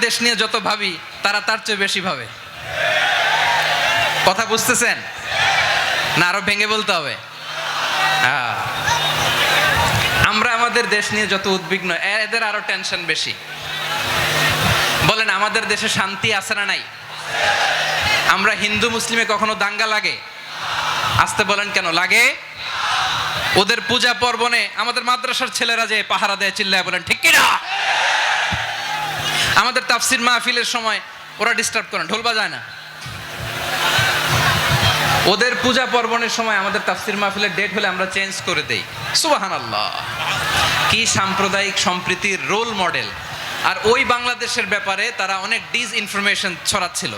দেশ নিয়ে যত ভাবি তারা তার চেয়ে বেশি ভাবে। কথা বুঝতেছেন না? আরো ভেঙে বলতে হবে। আমরা আমাদের দেশ নিয়ে যত উদ্বিগ্ন, এদের আরো টেনশন বেশি। বলেন, আমাদের দেশে শান্তি আছে না নাই? আমরা হিন্দু মুসলিমে কখনো দাঙ্গা লাগে? আসতে বলেন, কেন লাগে? ওদের পূজা পার্বণে আমাদের মাদ্রাসার ছেলেরা যে পাহারা দেয়, চিল্লায় বলেন ঠিক কিনা? আমাদের তাফসির মাহফিলের সময় ওরা ডিস্টার্ব করেন, ঢোল বাজায় না। ওদের পূজা পার্বণের সময় আমাদের তাফসির মাহফিলের ডেট হলে আমরা চেঞ্জ করে দেই। সুবহানাল্লাহ, কি সাম্প্রদায়িক সম্প্রীতির রোল মডেল। আর ওই বাংলাদেশের ব্যাপারে তারা অনেক ডিসইনফরমেশন ছড়াচ্ছিল।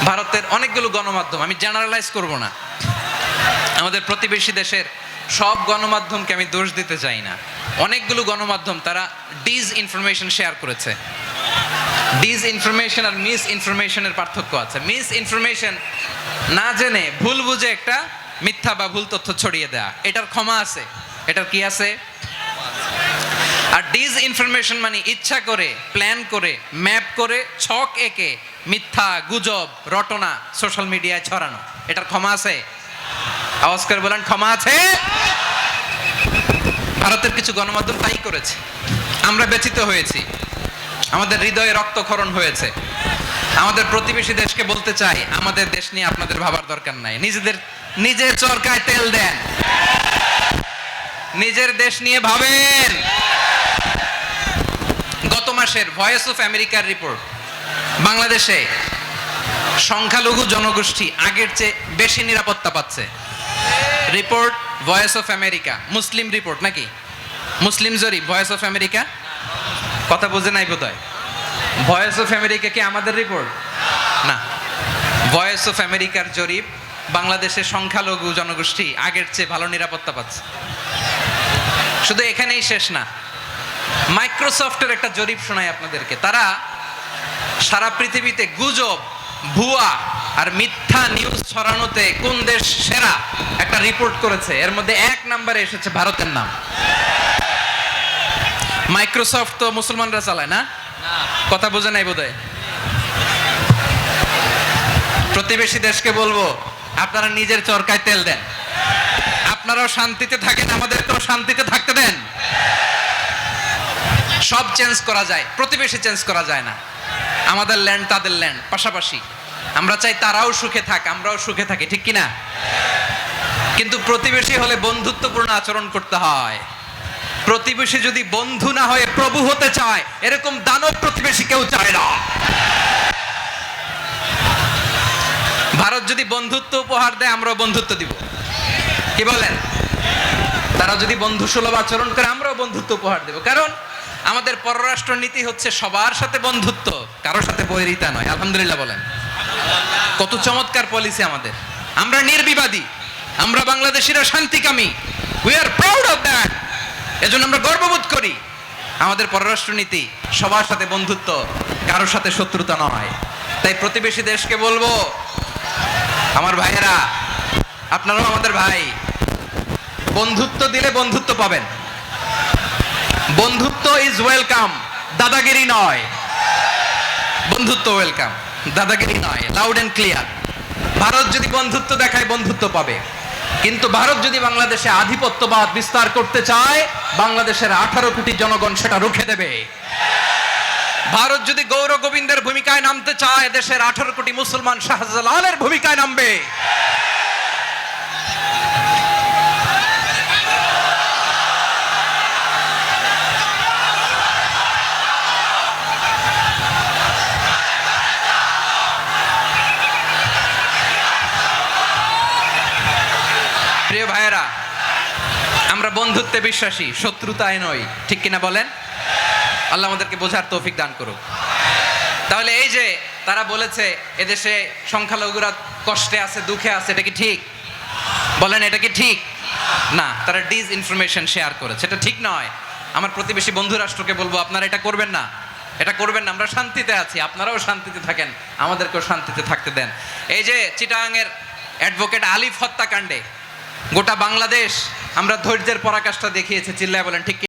ভারতের অনেকগুলো গণমাধ্যম, আমি জেনারেলাইজ করব না, আমাদের প্রতিবেশী দেশের সব গণমাধ্যমকে আমি দোষ দিতে চাই না, অনেকগুলো গণমাধ্যম তারা ডিসইনফরমেশন শেয়ার করেছে। ডিসইনফরমেশন আর মিস ইনফরমেশনের পার্থক্য আছে। মিস ইনফরমেশন না জেনে ভুল বুঝে একটা মিথ্যা বা ভুল তথ্য ছড়িয়ে দেয়া, এটার ক্ষমা আছে, এটার কি আছে? আর ডিসইনফরমেশন মানে ইচ্ছা করে, প্ল্যান করে, ম্যাপ করে, ছক এঁকে মিথ্যা, গুজব, রটনা সোশ্যাল মিডিয়ায় ছড়ানো, এটার ক্ষমা আছে? আওয়াজ করে বলেন, ক্ষমা আছে? ভারতের কিছু গণমাধ্যম তাই করেছে। আমরা ব্যথিত হয়েছি, আমাদের হৃদয়ে রক্তক্ষরণ হয়েছে। আমাদের প্রতিবেশী দেশকে বলতে চাই, আমাদের দেশ নিয়ে আপনাদের ভাবার দরকার নাই, নিজের চরকায় তেল দেন, নিজের দেশ নিয়ে ভাবেন। গত মাসের ভয়েস অফ আমেরিকার রিপোর্ট, বাংলাদেশে সংখ্যালঘু জনগোষ্ঠী আগের চেয়ে বেশি নিরাপত্তা পাচ্ছে। Report voice of America, Muslim report নাকি? মুসলিম জরিপ, ভয়েস অফ আমেরিকা। কথা বুঝে নাই বোধহয়। ভয়েস অফ আমেরিকা কি আমাদের রিপোর্ট? না, ভয়েস অফ আমেরিকার জরিপ, বাংলাদেশের সংখ্যালঘু জনগোষ্ঠী আগের চেয়ে ভালো নিরাপত্তা পাচ্ছে। শুধু এখানেই শেষ না, মাইক্রোসফটের একটা জরিপ শোনাই আপনাদেরকে। তারা সারা পৃথিবীতে গুজব, ভুয়া আর মিথ্যা নিউজ ছড়ানোতে কোন দেশ সেরা একটা রিপোর্ট করেছে। এর মধ্যে 1 নম্বরে এসেছে ভারতের নাম। মাইক্রোসফট তো মুসলমানরা চালায় না? কথা বোঝে নাই বোধহয়। প্রতিবেশী দেশকে বলবো, আপনারা নিজের চরকায় তেল দেন, আপনারাও শান্তিতে থাকেন, আমাদেরকেও শান্তিতে থাকতে দেন। সব চেঞ্জ করা যায়, প্রতিবেশী চেঞ্জ করা যায় না। আমাদের ল্যান্ড তাদের ল্যান্ড, পাশাপাশি। আমরা চাই তারাও সুখে থাক, আমরাও সুখে থাকি, ঠিক কিনা? কিন্তু প্রতিবেশী হলে বন্ধুত্বপূর্ণ আচরণ করতে হয়। প্রতিবেশী যদি বন্ধু না হয়ে প্রভু হতে চায়, এরকম দানব প্রতিবেশী কেউ চায় না। ভারত যদি বন্ধুত্ব উপহার দেয়, আমরাও বন্ধুত্ব দিব, কি বলেন? তারা যদি বন্ধুসুলভ আচরণ করে, আমরাও বন্ধুত্ব উপহার দেব। কারণ আমাদের পররাষ্ট্র নীতি হচ্ছে সবার সাথে বন্ধুত্ব, কারোর সাথে বৈরিতা নয়। আলহামদুলিল্লাহ বলেন, কত চমৎকার পলিসি আমাদের। আমরা নির্বিবাদী, আমরা বাংলাদেশিরা শান্তিকামী। We are proud of that. এজন্য আমরা গর্ববোধ করি। আমাদের পররাষ্ট্র নীতি সবার সাথে বন্ধুত্ব, কারোর সাথে শত্রুতা নয়। তাই প্রতিবেশী দেশকে বলবো, আমার ভাইয়েরা, আপনারাও আমাদের ভাই, বন্ধুত্ব দিলে বন্ধুত্ব পাবেন। বন্ধুত্ব ইজ ওয়েলকাম, দাদাগিরি নয়। বন্ধুত্ব ওয়েলকাম, দাদাগিরি নয়। Loud and clear. ভারত যদি বন্ধুত্ব দেখায়, বন্ধুত্ব পাবে। কিন্তু ভারত যদি বাংলাদেশে আধিপত্যবাদ বিস্তার করতে চায়, বাংলাদেশের 18 কোটি জনগণ সেটা রুখে দেবে। ভারত যদি গৌর গোবিন্দের ভূমিকায় নামতে চায়, দেশের 18 কোটি মুসলমান শাহজালালের ভূমিকায় নামবে। প্রিয় ভাইয়েরা, আমরা বন্ধুত্বে বিশ্বাসী, শত্রুতায় নই, ঠিক কিনা বলেন? আল্লাহ আমাদেরকে বোঝার তৌফিক দান করুক। তাহলে এই যে তারা বলেছে এদেশে সংখ্যালঘুরা কষ্টে আছে, দুঃখে আছে, এটা কি ঠিক? বলেন, এটা কি ঠিক? না, তারা ডিসইনফরমেশন শেয়ার করেছে, এটা ঠিক নয়। আমার প্রতিবেশী বন্ধু রাষ্ট্রকে বলবো, আপনারা এটা করবেন না, এটা করবেন না। আমরা শান্তিতে আছি, আপনারাও শান্তিতে থাকেন, আমাদেরকেও শান্তিতে থাকতে দেন। এই যে চিটাগাংয়ের অ্যাডভোকেট আলিফ হত্যাকাণ্ডে গোটা বাংলাদেশ আমরা ধৈর্যের পরাকাষ্ঠা দেখিয়েছে, চিল্লায় বলেন ঠিক।